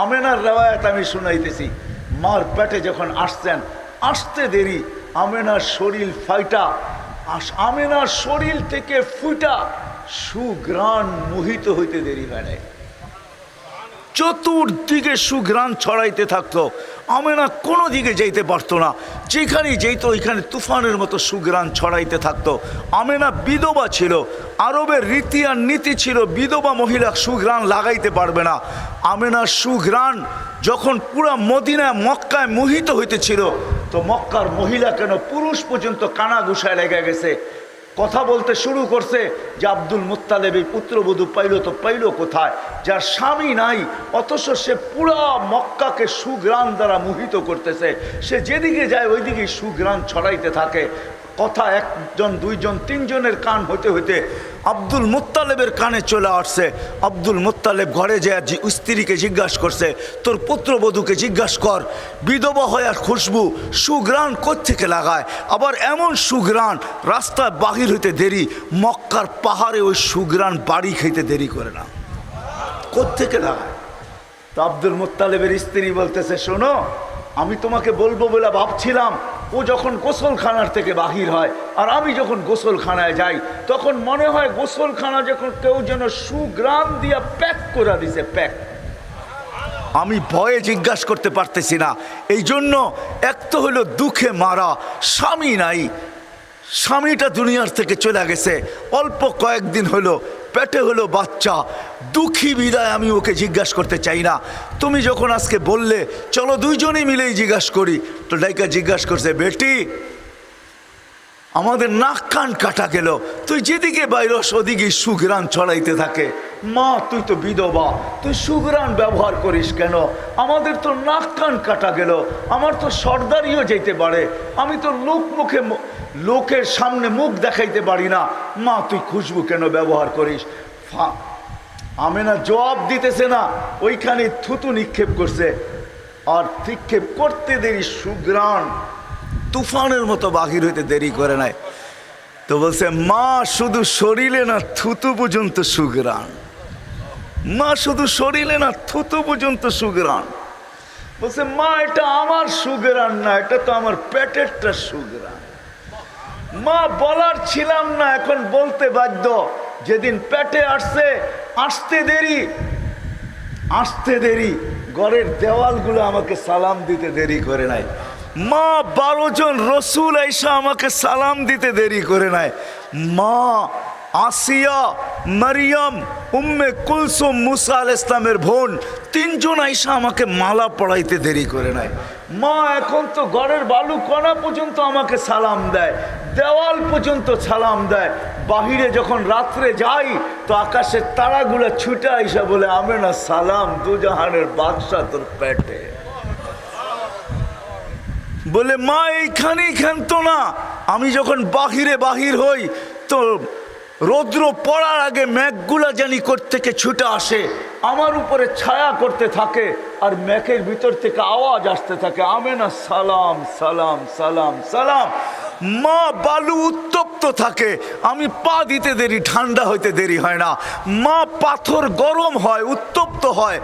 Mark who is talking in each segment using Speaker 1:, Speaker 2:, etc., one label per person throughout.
Speaker 1: আমেনার রেওয়ায়াত আমি শুনাইতেছি। মার পেটে যখন আসতেন, আসতে দেরি আমেনার শরীর ফাইটা, আমেনার শরীর থেকে ফুটা সুঘ্রাণ মোহিত হইতে দেরি হয় নাই। চতুর্দিকে সুঘ্রাণ ছড়াইতে থাকতো। আমেনা কোনো দিকে যাইতে পারতো না, যেখানেই যেত ওইখানে তুফানের মতো সুঘ্রাণ ছড়াইতে থাকতো। আমেনা বিধবা ছিল। আরবের রীতি আর নীতি ছিল বিধবা মহিলা সুঘ্রাণ লাগাইতে পারবে না। আমেনার সুঘ্রাণ যখন পুরা মদিনায় মক্কায় মোহিত হইতেছিল, তো মক্কার মহিলা কেন পুরুষ পর্যন্ত কানা ঘুষায় লেগে গেছে, কথা বলতে শুরু করছে যে আব্দুল মুত্তালেব এই পুত্রবধূ পাইল তো পাইল কোথায়, যার স্বামী নাই, অথচ সে পুরা মক্কাকে সুঘ্রাণ দ্বারা মোহিত করতেছে। সে যেদিকে যায় ওইদিকেই সুঘ্রাণ ছড়াইতে থাকে। কথা একজন দুইজন তিনজনের কান হইতে হইতে আব্দুল মুত্তালেবের কানে চলে আসছে। আব্দুল মুত্তালেব ঘরে যায় স্ত্রীকে জিজ্ঞাসা করছে, তোর পুত্রবধূকে জিজ্ঞাসা কর বিধবা হয়ে আর খুশবু সুঘ্রাণ কোত্থেকে লাগায়, আবার এমন সুঘ্রাণ রাস্তায় বাহির হইতে দেরি, মক্কার পাহাড়ে ওই সুঘ্রাণ বাড়ি খাইতে দেরি করে না, কোত্থেকে লাগায়? তো আব্দুল মুত্তালেবের স্ত্রী বলতেছে, শোনো, আমি তোমাকে বলবো বলে ভাবছিলাম, ও যখন গোসলখানার থেকে বাহির হয় আর আমি যখন গোসলখানায় যাই, তখন মনে হয় গোসলখানা যখন কেউ যেন সুঘ্রাণ দিয়া প্যাক করে দিছে, প্যাক। আমি ভয়ে জিজ্ঞাসা করতে পারতেছি না। এই জন্য এক তো হলো দুঃখে মারা, স্বামী নাই, স্বামীটা দুনিয়ার থেকে চলে গেছে, অল্প কয়েকদিন হলো, পেটে হলো বাচ্চা, দুঃখী বিদায় আমি ওকে জিজ্ঞাসা করতে চাই না। তুমি যখন আজকে বললে চলো দুইজনেই মিলেই জিজ্ঞাসা করি, তো ডাইকা জিজ্ঞাসা করছে, বেটি আমাদের নাক কান কাটা গেল, তুই যেদিকে বাইরস ওদিকে সুঘ্রাণ ছড়াইতে থাকে। মা তুই তো বিধবা, তুই সুঘ্রাণ ব্যবহার করিস কেন? আমাদের তো নাক কান কাটা গেল, আমার তো সর্দারিও যেতে পারে, আমি তো লোকের সামনে মুখ দেখাইতে পারি না, মা তুই খুশবু কেন ব্যবহার করিস? আমেনা জবাব দিতেছে না, ওইখানে থুতু নিক্ষেপ করছে। আর নিক্ষেপ করতে দেরি সুঘ্রাণ তুফানের মতো বাহির হইতে দেরি করে নাই। তো বলছে, মা শুধু শরীরে না থুতু পর্যন্ত সুঘ্রাণ, মা শুধু শরীরে না থুতু পর্যন্ত সুঘ্রাণ। বলছে, মা এটা আমার সুঘ্রাণ না, এটা তো আমার পেটেরটা সুঘ্রাণ। মা বলার ছিলাম না, এখন বলতে বাধ্য। যেদিন পেটে আসছে, আসতে দেরি ঘরের দেওয়ালগুলো আমাকে সালাম দিতে দেরি করে নাই। মা 12 জন রসুল আইসা আমাকে সালাম দিতে দেরি করে নাই। মা আসিয়া, মারিয়াম, উম্মে কুলসুম, মুসা আলাইহিস সালামের বোন, 3 জন আইসা আমাকে মালা পড়াইতে দেরি করে নাই। মা এখন তো ঘরের বালু কণা পর্যন্ত আমাকে সালাম দেয়, দেওয়াল পর্যন্ত সালাম দেয়। বাহিরে যখন রাত্রে যাই তো আকাশের তারাগুলো ছুটে আইসা বলে, আমেনা সালাম, দুজাহানের বাদশা তোর পেটে। বলে, মা এইখানেই ক্ষান্ত না, আমি যখন বাহির হই তো রৌদ্র পড়ার আগে মেঘগুলা জানি কোত্থেকে ছুটে আসে, আমার উপরে ছায়া করতে থাকে, আর মেঘের ভিতর থেকে আওয়াজ আসতে থাকে, আমেনা সালাম সালাম সালাম সালাম। মা বালু উত্তপ্ত থাকে, আমি পা দিতে দেরি, ঠান্ডা হইতে দেরি হয় না। মা পাথর গরম হয়, উত্তপ্ত হয়,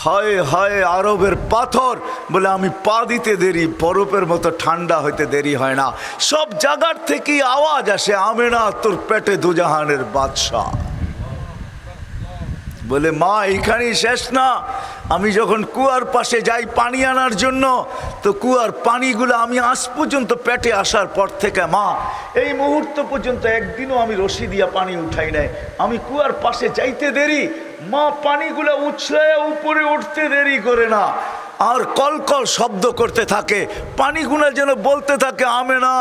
Speaker 1: হায় হায় আরবের পাথর, বলে আমি পা দিতে দেরি, বরফের মতো ঠান্ডা হইতে দেরি হয় না। সব জায়গার থেকেই আওয়াজ আসে, আমেনা তোর পেটে দুজাহানের বাদশা। বলে, মা এইখানেই শেষ না, আমি যখন কুয়ার পাশে যাই পানি আনার জন্য, তো কুয়ার পানিগুলো আমি আজ পর্যন্ত পেটে আসার পর থেকে, মা এই মুহূর্ত পর্যন্ত একদিনও আমি রশি দিয়া পানি উঠাই নাই। আমি কুয়ার পাশে যাইতে দেরি, মা পানিগুলো উছলে উপরে উঠতে দেরি করে না, আর কলকল শব্দ করতে থাকে, পানিগুলো যেন বলতে থাকে, আমেনা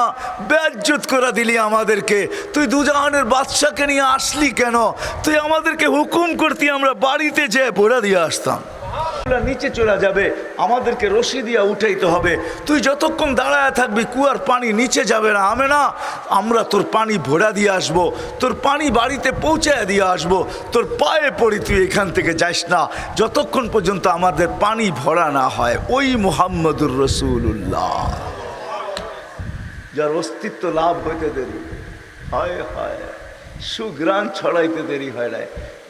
Speaker 1: বেজ্জত করে দিলি আমাদেরকে, তুই দুজাহানের বাদশাকে নিয়ে আসলি কেন? তুই আমাদেরকে হুকুম করতি, আমরা বাড়িতে যেয়ে ভরা দিয়ে আসতাম, নিচে চলে যাবে, আমাদেরকে রশি দিয়া উঠাইতে হবে, তুই যতক্ষণ দাঁড়ায় থাকবি কুয়ার পানি নিচে যাবে না। আমেনা আমরা তোর পানি ভরা দিয়ে আসবো, তোর পানি বাড়িতে পৌঁছায় দিয়ে আসবো, তোর পায়ে পড়ি, তুই এখান থেকে যাস না যতক্ষণ পর্যন্ত আমাদের পানি ভরা না হয়। ওই মুহাম্মদুর রাসূলুল্লাহ, যার অস্তিত্ব লাভ হইতে দেরি হয়, সুঘ্রাণ ছড়াইতে দেরি হয় না,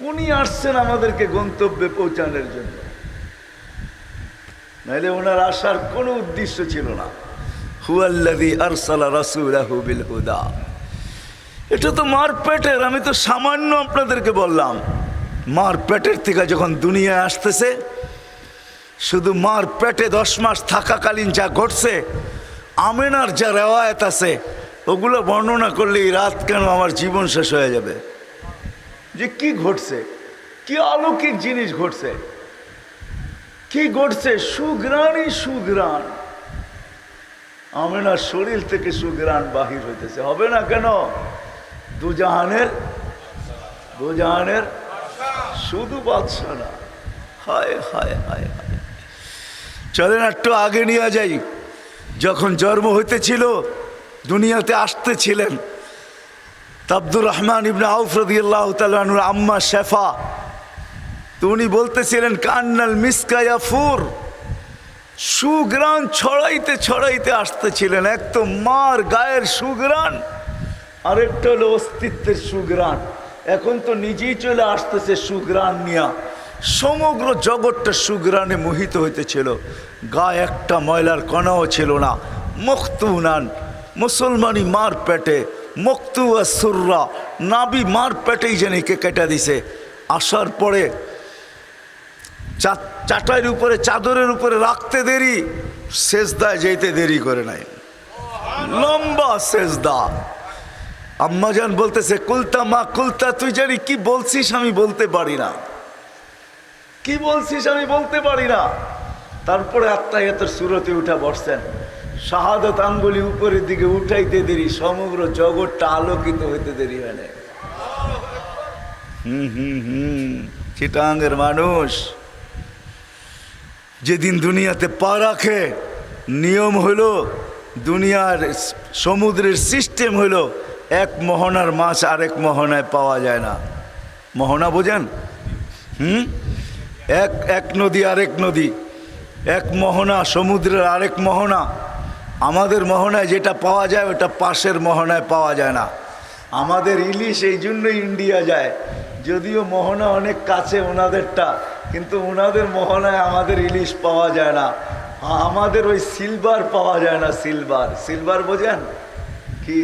Speaker 1: উনি আসছেন আমাদেরকে গন্তব্যে পৌঁছানোর জন্য। নাহলে ওনার আসার কোনো উদ্দেশ্য ছিল না। হুয়াল্লাযী আরসালা রাসূলাহু বিল হুদা। এটা তো মার পেটের, আমি তো সামান্য আপনাদেরকে বললাম। মার পেটের থেকে যখন দুনিয়ায় আসতেছে, শুধু মার পেটে 10 মাস থাকাকালীন যা ঘটছে, আমেনার যা রেওয়ায়েত আছে, ওগুলো বর্ণনা করলে এই রাত কেন আমার জীবন শেষ হয়ে যাবে। যে কি ঘটছে, কি অলৌকিক জিনিস ঘটছে, কি ঘটছে। সুঘ্রাণই সুঘ্রাণ, আমেনার শরীর থেকে সুঘ্রাণ বাহির হইতেছে। হবে না কেন? দুজাহানের শুধু বাদশা না। হায় হায় হায় হায়। চলেন একটু আগে নিয়ে যাই। যখন জন্ম হইতেছিল, দুনিয়াতে আসতেছিলেন, আব্দুর রহমান ইবনে আউফ রাদিয়াল্লাহু তাআলা আনহুর আম্মা শেফা, তো উনি বলতেছিলেন কান্নাল মিসকা ইয়াফুর, সুঘ্রাণ ছড়াইতে ছড়াইতে আসতেছিলেন। এক তো মার গায়ের সুঘ্রাণ, আরেকটা হলো অস্তিত্বের সুঘ্রাণ। এখন তো নিজেই চলে আসতেছে সুঘ্রাণ নিয়া। সমগ্র জগৎটা সুঘ্রাণে মোহিত হইতেছিল। গায়ে একটা ময়লার কণাও ছিল না। মখতুনান, মুসলমানি মার পেটে, মখতুয়া সুররা, নাবি মার পেটেই জানিকে কেটে দিছে। আসার পরে চাটাইয়ের উপরে, চাদরের উপরে রাখতে দেরি, সেজদায় যেতে দেরি করে নাই, লম্বা সেজদা। আম্মাজান বলতেছে কুলতা মা কুলতা, তুই জানি কি বলছিস আমি বলতে পারি না, কি বলছিস আমি বলতে পারি না। তারপরে আত্মাহিয়াতের সুরতে উঠা বসছেন। শাহাদত আঙ্গুলি উপরের দিকে উঠাইতে দেরি, সমগ্র জগৎটা আলোকিত হইতে দেরি হয় না। চিটাঙ্গের মানুষ যেদিন দুনিয়াতে পা রাখে, নিয়ম হলো, দুনিয়ার সমুদ্রের সিস্টেম হলো, এক মোহনার মাছ আরেক মোহনায় পাওয়া যায় না। মোহনা বোঝেন? এক নদী আরেক নদী, এক মোহনা সমুদ্রের আরেক মোহনা। আমাদের মোহনায় যেটা পাওয়া যায় ওটা পাশের মোহনায় পাওয়া যায় না। আমাদের ইলিশ এই জন্যই ইন্ডিয়া যায়, যদিও মোহনা অনেক কাছে ওনাদেরটা, কিন্তু ওনাদের মোহনায় আমাদের ইলিশ পাওয়া যায় না। আমাদের ওই সিলভার পাওয়া যায় না। সিলভার, সিলভার বোঝেন কি?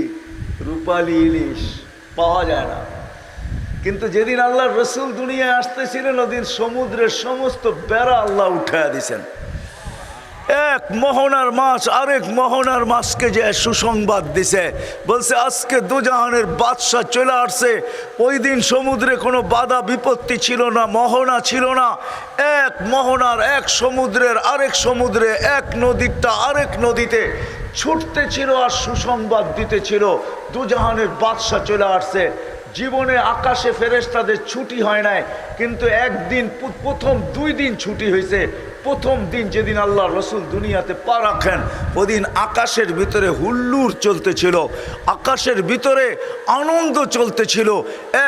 Speaker 1: রূপালী ইলিশ পাওয়া যায় না। কিন্তু যেদিন আল্লাহ রসুল দুনিয়ায় আসতেছিলেন, ওদিন সমুদ্রের সমস্ত বেড়া আল্লাহ উঠাইয়া দিছেন। এক মোহনার মাছ আরেক মোহনার মাছকে যে সুসংবাদ দিছে, বলছে আজকে দুজাহানের বাদশা চলে আসছে। ওই দিন সমুদ্রে কোনো বাধা বিপত্তি ছিল না, মোহনা ছিল না। এক মোহনার এক সমুদ্রের আরেক সমুদ্রে, এক নদীটা আরেক নদীতে ছুটতে ছিল আর সুসংবাদ দিতেছিল দুজাহানের বাদশা চলে আসছে। জীবনে আকাশে ফেরেশতাদের ছুটি হয় নাই, কিন্তু একদিন, প্রথম 2 দিন ছুটি হয়েছে। প্রথম দিন যেদিন আল্লাহ রসুল দুনিয়াতে পা রাখেন, ওদিন আকাশের ভিতরে হুল্লুর চলতেছিল, আকাশের ভিতরে আনন্দ চলতেছিল।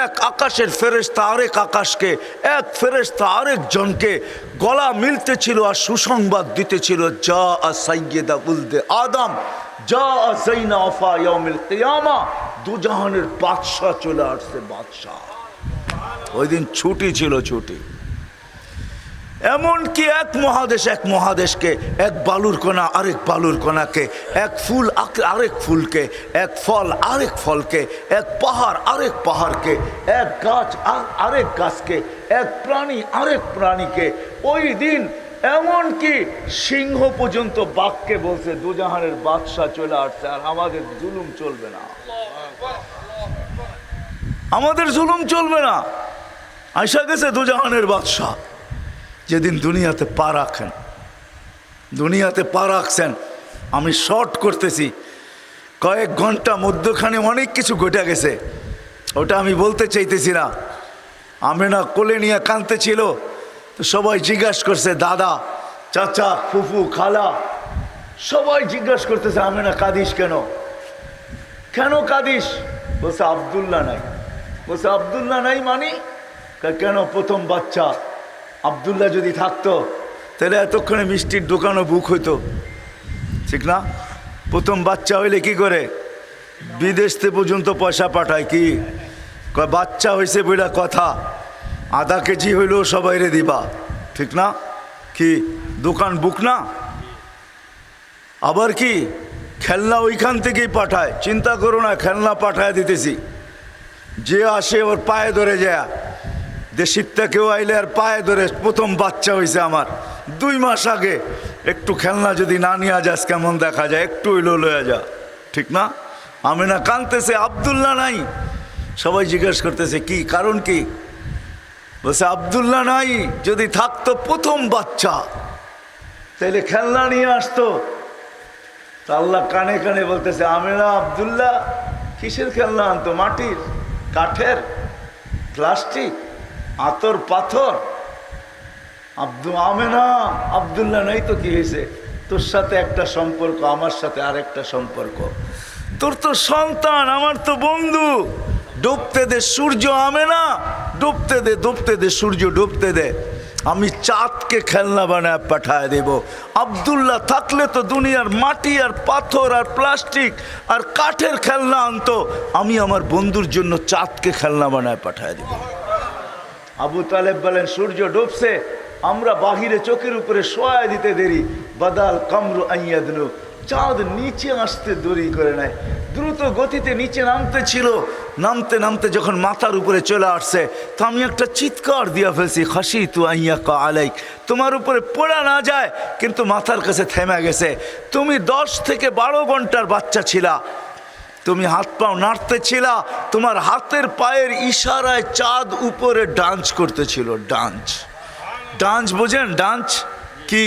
Speaker 1: এক আকাশের ফেরেশতা আরেক আকাশকে, এক ফেরেশতা আরেকজনকে গলা মিলতেছিল আর সুসংবাদ দিতেছিল, যা সাইয়্যিদা উলদে আদম, যা যাইনা আফা ইয়াউমিল কিয়ামা, দুজাহানের বাদশা চলে আসছে। বাদশা ওই দিন ছুটি ছিল, ছুটি। এমনকি এক মহাদেশ এক মহাদেশকে, এক বালুর কণা আরেক বালুর কণাকে, এক ফুল আরেক ফুলকে, এক ফল আরেক ফলকে, এক পাহাড় আরেক পাহাড়কে, এক গাছ আরেক গাছকে, এক প্রাণী আরেক প্রাণীকে। ওই দিন এমনকি সিংহ পর্যন্ত বাঘকে বলছে দুজাহানের বাদশা চলে আসছে, আর আমাদের জুলুম চলবে না, আমাদের জুলুম চলবে না। আইসা গেছে দুজাহানের বাদশা। যেদিন দুনিয়াতে পা রাখেন, দুনিয়াতে পা রাখছেন, আমি শর্ট করতেছি, কয়েক ঘন্টা মধ্যখানে অনেক কিছু ঘটে গেছে, ওটা আমি বলতে চাইতেছি না। আমেনা কোলে নিয়ে কাঁদতেছিল, তো সবাই জিজ্ঞাসা করছে, দাদা, চাচা, ফুফু, খালা, সবাই জিজ্ঞাসা করতেছে আমেনা কাঁদিস কেন, কেন কাঁদিস? বলছে আব্দুল্লাহ নাই। বলছে আব্দুল্লাহ নাই মানে? কেন? প্রথম বাচ্চা আব্দুল্লাহ যদি থাকতো তাহলে এতক্ষণে মিষ্টির দোকানও বুক হইতো, ঠিক না? প্রথম বাচ্চা হইলে কি করে? বিদেশতে পর্যন্ত পয়সা পাঠায়। কি বাচ্চা হয়েছে বইলা কথা, আধা কেজি হইলেও সবাইরে দিবা, ঠিক না? কি দোকান বুক না? আবার কি খেলনা ওইখান থেকেই পাঠায়, চিন্তা করো না, খেলনা পাঠায় দিতেছি। যে আসে ওর পায়ে ধরে যায়, দেশিরটা কেউ আইলে আর পায়ে ধরে, প্রথম বাচ্চা হয়েছে আমার 2 মাস আগে, একটু খেলনা যদি না নিয়ে যাস কেমন দেখা যায়, একটু হইলো লয়ে যা, ঠিক না? আমিনা কাঁদতেছে, আব্দুল্লাহ নাই। সবাই জিজ্ঞেস করতেছে কি কারণ, কি বলছে আব্দুল্লাহ নাই, যদি থাকতো প্রথম বাচ্চা তাইলে খেলনা নিয়ে আসতো। তা আল্লাহ কানে কানে বলতেছে, আমিনা আব্দুল্লাহ কিসের খেলনা আনতো? মাটির, কাঠের, প্লাস্টিক, আতর পাথর। আমিনা আব্দুল্লাহ নাই তো কি হয়েছে? তোর সাথে একটা সম্পর্ক, আমার সাথে আরেকটা সম্পর্ক। তোর তো সন্তান, আমার তো বন্ধু। ডুবতে দে সূর্য, আমিনা ডুবতে দে, ডুবতে দে সূর্য, ডুবতে দে। আমি চাঁদকে খেলনা বানায় পাঠায় দেব। আব্দুল্লাহ থাকলে তো দুনিয়ার মাটি আর পাথর আর প্লাস্টিক আর কাঠের খেলনা আনতো, আমি আমার বন্ধুর জন্য চাঁদকে খেলনা বানায় পাঠায় দেব। আবু তালেব বলেন, সূর্য ডুবছে, আমরা বাহিরে চোখের উপরে শোয়া দিতে দেরি, বাদাল কামরু আইয়াদনু, চাঁদ নিচে আসতে দেরি করে নেয়, দ্রুত গতিতে নিচে নামতে ছিল। নামতে নামতে যখন মাথার উপরে চলে আসছে, তো আমি একটা চিৎকার দিয়া ফেলছি, খাসি তু আইয়াকা আলাইক, তোমার উপরে পড়া না যায়, কিন্তু মাথার কাছে থেমে গেছে। তুমি 10 থেকে 12 ঘন্টার বাচ্চা ছিলা, তুমি হাত পাও নাড়তেছিলা, তোমার হাতের পায়ের ইশারায় চাঁদ উপরে ডান্স করতেছিল। ডান্স, ডান্স বোঝেন? ডান্স কি?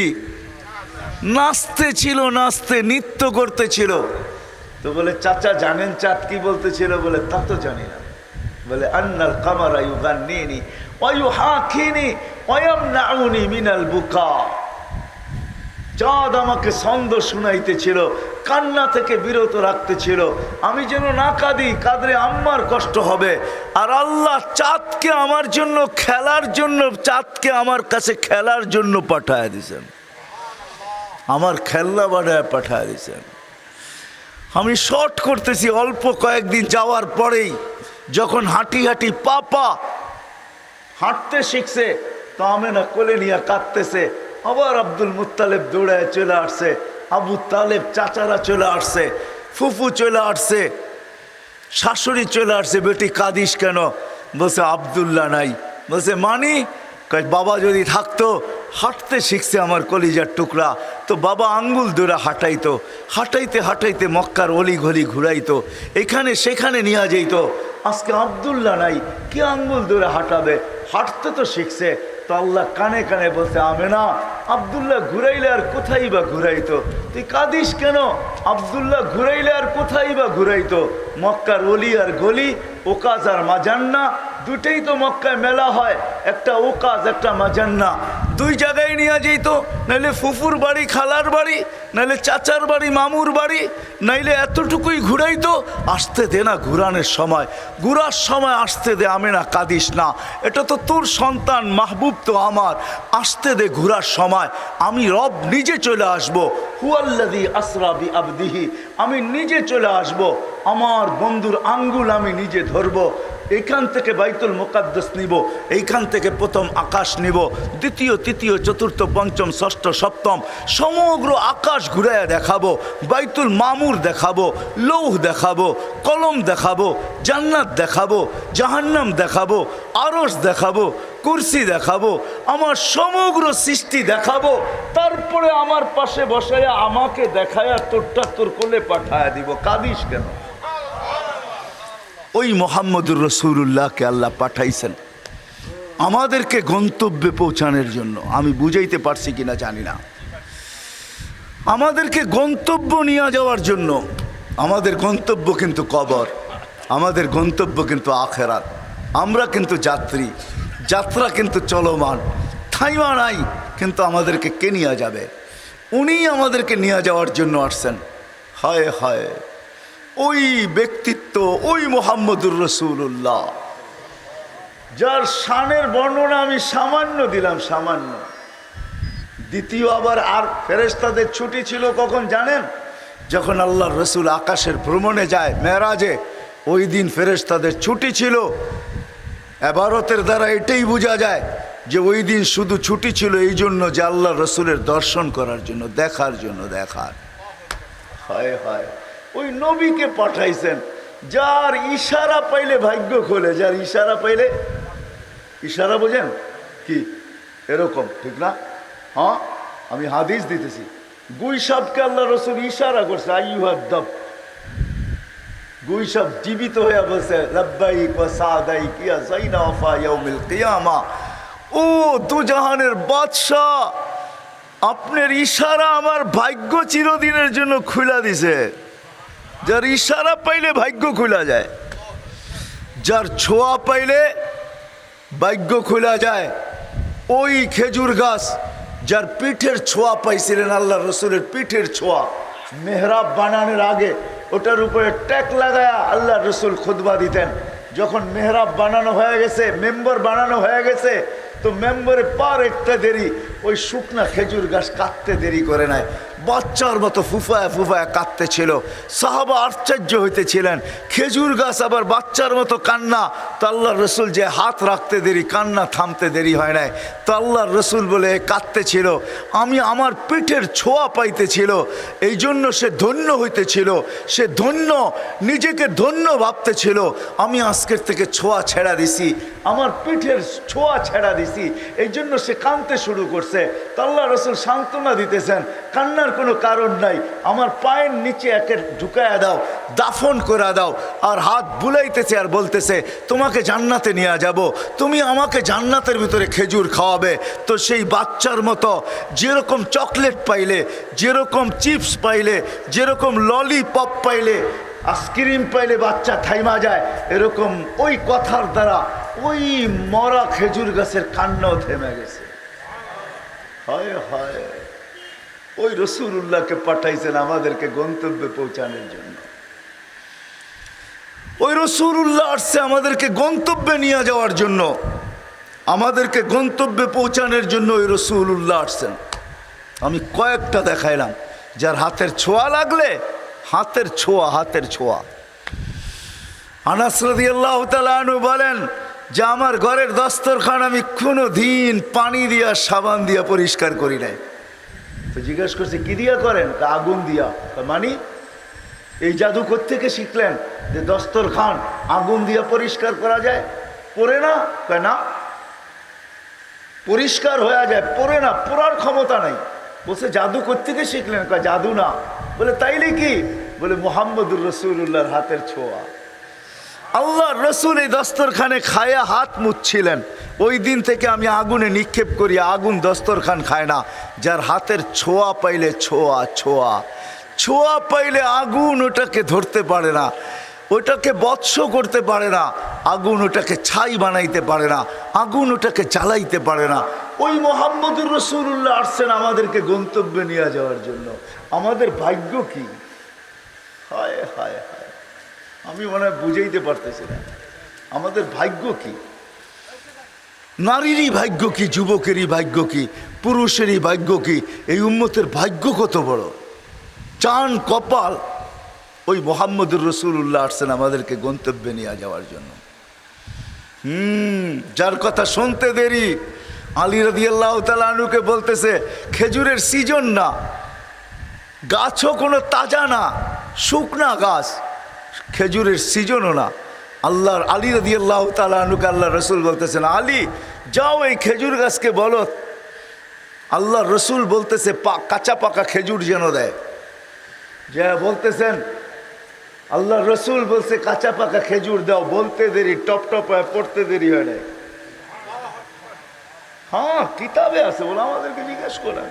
Speaker 1: নাচতে ছিল, নাচতে নৃত্য করতেছিল। তো বলে, চাচা জানেন চাঁদ কি বলতেছিল? বলে, তা তো জানি না। বলে, আন্নাল কামারা ইউগান্নিনি ওয়া ইউহাকিনি ওয়া ইয়ামনাউনি মিনাল বুকা। চাঁদ আমাকে ছন্দ শুনাইতেছিল, কান্না থেকে বিরত রাখতেছিল, আমি যেন না কাঁদি, কাঁদলে আম্মার কষ্ট হবে। আর আল্লাহ চাঁদকে আমার জন্য খেলার জন্য, চাঁদকে আমার কাছে খেলার জন্য পাঠায় দিয়েছেন, আমার খেলনা বানায় পাঠায় দিয়েছেন। আমি শর্ট করতেছি, অল্প কয়েকদিন যাওয়ার পরেই যখন হাঁটি হাঁটি পাপা হাঁটতে শিখছে, তো আমেনা কোলে নিয়ে কাঁদতেছে। আবার আব্দুল মুত্তালেব দৌড়ায় চলে আসছে, আবু তালেব চাচারা চলে আসছে, ফুফু চলে আসছে, শাশুড়ি চলে আসছে। বেটি কাঁদিস কেন? বলছে আব্দুল্লাহ নাই। বলছে মানি? বাবা যদি থাকতো, হাঁটতে শিখছে আমার কলিজার টুকরা, তো বাবা আঙ্গুল ধরে হাঁটাইতো, হাঁটাইতে হাঁটাইতে মক্কার অলি গলি ঘুরাইতো, এখানে সেখানে নিয়ে যেত। আজকে আব্দুল্লাহ নাই, কি আঙ্গুল ধরে হাঁটাবে? হাঁটতে তো শিখছে। তো আল্লাহ কানে কানে বলছে, আমেনা আব্দুল্লাহ ঘুরাইলে আর কোথায় বা ঘুরাইতো? তুই কাঁদিস কেন? আব্দুল্লাহ ঘুরাইলে আর কোথায় বা ঘুরাইতো? মক্কার অলি আর গলি, ওকাজ আর মাজান্না, দুটেই তো মক্কায় মেলা হয়, একটা ওকাজ একটা মাজান্না, 2 জায়গায় নিয়ে যেত। নাইলে ফুফুর বাড়ি খালার বাড়ি, নাইলে চাচার বাড়ি মামুর বাড়ি, নাইলে এতটুকুই ঘুরাইতো। আসতে দে না ঘুরানোর সময়, ঘুরার সময় আসতে দে। আমেনা কাঁদিস না, এটা তো তোর সন্তান, মাহবুব তো আমার, আসতে দে ঘুরার সময়। আমি রব নিজে চলে আসবো, হুয়াল্লাযী আসরা বিআবদিহি, আমি নিজে চলে আসবো, আমার বন্ধুর আঙ্গুল আমি নিজে ধরবো। এইখান থেকে বাইতুল মুকাদ্দাস নিব, এইখান থেকে প্রথম আকাশ নিব, দ্বিতীয় তৃতীয় চতুর্থ পঞ্চম ষষ্ঠ সপ্তম সমগ্র আকাশ ঘুরাইয়া দেখাবো, বাইতুল মামুর দেখাবো, লৌহ দেখাবো, কলম দেখাবো, জান্নাত দেখাবো, জাহান্নাম দেখাবো, আরশ দেখাবো, কুরসি দেখাবো, আমার সমগ্র সৃষ্টি দেখাবো। তারপরে আমার পাশে বসাইয়া আমাকে দেখায়া তোরটা তোর কোলে পাঠায়া দিব। কাঁদিস কেন? ওই মোহাম্মদুর রসুল্লাহকে আল্লাহ পাঠাইছেন আমাদেরকে গন্তব্যে পৌঁছানোর জন্য। আমি বুঝাইতে পারছি কিনা জানি না, আমাদেরকে গন্তব্য নিয়ে যাওয়ার জন্য। আমাদের গন্তব্য কিন্তু কবর, আমাদের গন্তব্য কিন্তু আখেরাত। আমরা কিন্তু যাত্রী, যাত্রা কিন্তু চলমান, থাইমা নাই, কিন্তু আমাদেরকে কে নিয়ে যাবে? উনি আমাদেরকে নিয়ে যাওয়ার জন্য আসছেন। হায় হায়, ওই ব্যক্তিত্ব, ওই মোহাম্মদুর রসুল্লাহ, যার শানের বর্ণনা আমি সামান্য দিলাম, সামান্য। দ্বিতীয় আবার আর ফেরেশতাদের ছুটি ছিল কখন জানেন? যখন আল্লাহর রসুল আকাশের ভ্রমণে যায় মেরাজে, ওই দিন ফেরেশতাদের ছুটি ছিল। এবারতের দ্বারা এটাই বোঝা যায় যে ওই দিন শুধু ছুটি ছিল এই জন্য যে আল্লাহ রসুলের দর্শন করার জন্য, দেখার জন্য, দেখার। হায় হায়, ওই নবীকে পাঠাইছেন যার ইশারা পাইলে ভাগ্য খোলে, যার ইশারা পাইলে, ইশারা বোঝেন কি এরকম, ঠিক না? হ্যাঁ, আমি হাদিস দিতেছি, গুই সাপকে আল্লাহ রসুল ইশারা করছে, আইয়ুহাদ্দাব, গুই সাপ জীবিত হয়ে বলছে লাব্বাইক ওয়া সাদাইক ইয়া যাইনা ওয়াফা ইয়াউমিল কিয়ামা। ও দুজাহানের বাদশাহ, আপনার ইশারা আমার ভাগ্য চিরদিনের জন্য খুলা দিছে। যার ইশারা পাইলে ভাগ্য খুলা যায়, যার ছোঁয়া পাইলে ভাগ্য খোলা যায়। ওই খেজুর গাছ যার পিঠের ছোঁয়া পাইছিলেন, আল্লাহ রসুলের পিঠের ছোঁয়া, মেহরাব বানানোর আগে ওটার উপরে ট্যাক লাগায়া আল্লাহ রসুল খুতবা দিতেন। যখন মেহরাব বানানো হয়ে গেছে, মেম্বার বানানো হয়ে গেছে, তো মেম্বারে পার একটা দেরি, ওই শুকনা খেজুর গাছ কাটতে দেরি করে নাই, বাচ্চার মতো ফুফায়া ফুফায়া কাঁদতে ছিল। সাহাবা আশ্চর্য হইতেছিলেন, খেজুর গাছ আবার বাচ্চার মতো কান্না। তো আল্লাহ রসুল যে হাত রাখতে দেরি, কান্না থামতে দেরি হয় নাই। তো আল্লাহ রসুল বলে কাঁদতে ছিল, আমি আমার পিঠের ছোঁয়া পাইতেছিল, এই জন্য সে ধন্য হইতেছিল, সে ধন্য, নিজেকে ধন্য ভাবতেছিল। আমি আজকের থেকে ছোঁয়া ছেড়া দিছি, আমার পিঠের ছোঁয়া ছেড়া দিছি, এই জন্য সে কাঁদতে শুরু করছে। তো আল্লাহ রসুল সান্ত্বনা দিতেছেন, কান্নার কোনো কারণ নাই, আমার পায়ের নিচে একে ঢুকায়া দাও, দাফন করে দাও। আর হাত বুলাইতেছে আর বলতেছে, তোমাকে জান্নাতে নিয়ে যাব, তুমি আমাকে জান্নাতের ভিতরে খেজুর খাওয়াবে। তো সেই বাচ্চার মতো যেরকম চকলেট পাইলে, যেরকম চিপস পাইলে, যেরকম ললিপপ পাইলে, আইসক্রিম পাইলে বাচ্চা থাইমা যায়, এরকম ওই কথার দ্বারা ওই মরা খেজুর গাছের কান্নাও থেমে গেছে। হায় হায়, ওই রসুল্লাহকে পাঠাইছেন আমাদেরকে গন্তব্যে পৌঁছানোর জন্য। ওই রসুল্লাহ আসছে আমাদেরকে গন্তব্যে নিয়ে যাওয়ার জন্য, আমাদেরকে গন্তব্যে পৌঁছানোর জন্য ওই রসুল্লাহ আসছেন। আমি কয়েকটা দেখাইলাম, যার হাতের ছোঁয়া লাগলে, হাতের ছোঁয়া, হাতের ছোঁয়া। আনাস রাদিয়াল্লাহু তাআলা আনহু বলেন যে আমার ঘরের দস্তরখান আমি কোনো দিন পানি দিয়া সাবান দিয়া পরিষ্কার করি নাই। তো জিজ্ঞেস করছে কি দিয়া করেন? আগুন দিয়া। মানে এই জাদু কোত্থেকে শিখলেন যে দস্তরখান আগুন দিয়া পরিষ্কার করা যায়? পরে না? কয় না, পরিষ্কার হয়ে যায়, পরে না, পোড়ার ক্ষমতা নাই। বলছে জাদু কোত্থেকে শিখলেন? কয় জাদু না। বলে তাইলে কি? বলে মুহাম্মদুর রাসূলুল্লাহর হাতের ছোঁয়া। আল্লাহ রসুল এই দস্তরখানে খায়া হাত মুছছিলেন, ওই দিন থেকে আমি আগুনে নিক্ষেপ করি, আগুন দস্তরখান খায় না। যার হাতের ছোঁয়া পাইলে, ছোঁয়া, ছোঁয়া, ছোঁয়া পাইলে আগুন ওটাকে ধরতে পারে না, ওটাকে বৎস করতে পারে না, আগুন ওটাকে ছাই বানাইতে পারে না, আগুন ওটাকে জ্বালাইতে পারে না। ওই মুহাম্মদুর রাসূলুল্লাহ আসছেন আমাদেরকে গন্তব্যে নিয়ে যাওয়ার জন্য। আমাদের ভাগ্য কি! হায় হায় হায়, আমি মনে হয় বুঝাইতে পারতেছি না আমাদের ভাগ্য কি। নারীরই ভাগ্য কি, যুবকেরই ভাগ্য কি, পুরুষেরই ভাগ্য কি, এই উম্মতের ভাগ্য কত বড়, চান কপাল। ওই মুহাম্মদুর রাসূলুল্লাহ আসছেন আমাদেরকে গন্তব্যে নিয়ে যাওয়ার জন্য। যার কথা শুনতে দেরি, আলী রাদিয়াল্লাহু তাআলা আনহুকে বলতেছে খেজুরের সিজন না, গাছও কোনো তাজা না, শুকনা গাছ, খেজুরের সিজনও না। আল্লাহর আলী রাদিয়াল্লাহু তাআলা আনহুকে আল্লাহ রসুল বলতেছেন, আলী যাও এই খেজুর গাছকে বলো, আল্লাহ রসুল বলতেছে কাঁচা পাকা খেজুর যেন দেয়। যা বলতেছেন আল্লাহ রসুল বলছে কাঁচা পাকা খেজুর দাও, বলতে দেরি, টপ টপ হয়, পড়তে দেরি হয় নাই। হ্যাঁ কিতাবে আছে, বলে আমাদেরকে জিজ্ঞেস করেন।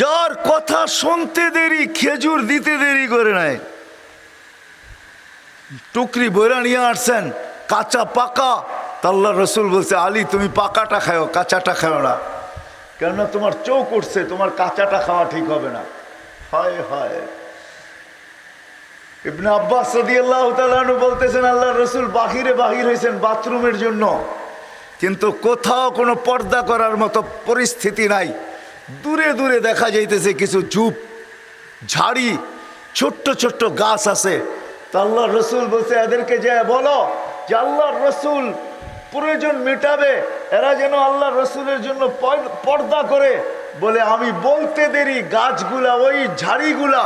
Speaker 1: যার কথা শুনতে দেরি, খেজুর দিতে দেরি করে নাই। টুকরি বইরা নিয়ে আসছেন কাঁচা পাকা, আল্লাহ রসুল বলছে আলী তুমি পাকাটা খাও, কাঁচাটা খাও না, কেননা তোমার চোখ উঠছে, তোমার কাঁচাটা খাওয়া ঠিক হবে না। হায় হায়। ইবনে আব্বাস রাদিয়াল্লাহু তাআলা আনহু বলতেছেন আল্লাহ রসুল বাহিরে বাহির হয়েছেন বাথরুমের জন্য, কিন্তু কোথাও কোনো পর্দা করার মতো পরিস্থিতি নাই। দূরে দূরে দেখা যাইতেছে কিছু ঝুপ ঝাড়ি, ছোট্ট ছোট্ট গাছ আছে। তো আল্লাহ রসুল বলছে এদেরকে যে বলো যে আল্লাহ রসুল প্রয়োজন মেটাবে, এরা যেন আল্লাহ রসুলের জন্য পর্দা করে। বলে আমি বলতে দেরি, গাছগুলা ওই ঝাড়িগুলা,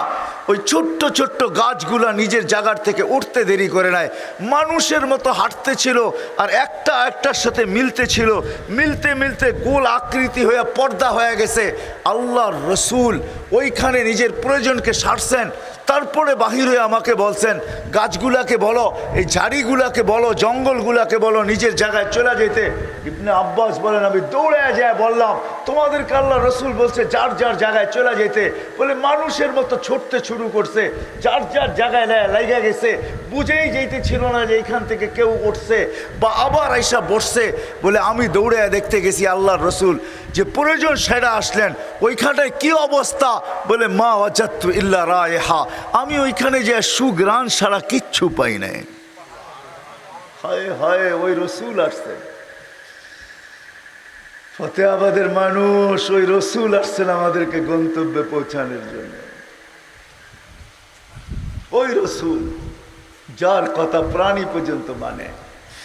Speaker 1: ওই ছোট্ট ছোট্ট গাছগুলা নিজের জায়গার থেকে উঠতে দেরি করে নাই, মানুষের মতো হাঁটতে ছিল আর একটা একটার সাথে মিলতে ছিল, মিলতে মিলতে গোল আকৃতি হয়ে পর্দা হয়ে গেছে। আল্লাহর রসুল ওইখানে নিজের প্রয়োজনকে সারছেন, তারপরে বাহির হয়ে আমাকে বলছেন গাছগুলাকে বলো, এই ঝাড়িগুলাকে বলো, জঙ্গলগুলাকে বলো নিজের জায়গায় চলে যেতে। ইবনে আব্বাস বলেন আমি দৌড়ে যায় বললাম তোমাদেরকে আল্লাহ রসুল বলছে যার যার জায়গায় চলে যেতে। বলে মানুষের মতো ছুটতে শুরু করছে, যার যার জায়গায় লাগা গেছে, বুঝেই যেতে ছিল না যে এইখান থেকে কেউ উঠছে বা আবার আইসা বসছে। বলে আমি দৌড়ে দেখতে গেছি আল্লাহর রসুল যে প্রয়োজন সেরা আসলেন, ওইখানটায় কি অবস্থা? বলে মা ওয়াজাত্তু ইল্লা রায়হা, আমি ওইখানে যে সুগ্রাণ ছাড়া কিচ্ছু পাই নাই। হায় হায়, ওই রসুল আসছেন, ফতেহাবাদের মানুষ, ওই রসুল আসছেন আমাদেরকে গন্তব্যে পৌঁছানোর জন্য। ওই রসুল যার কথা প্রাণী পর্যন্ত মানে।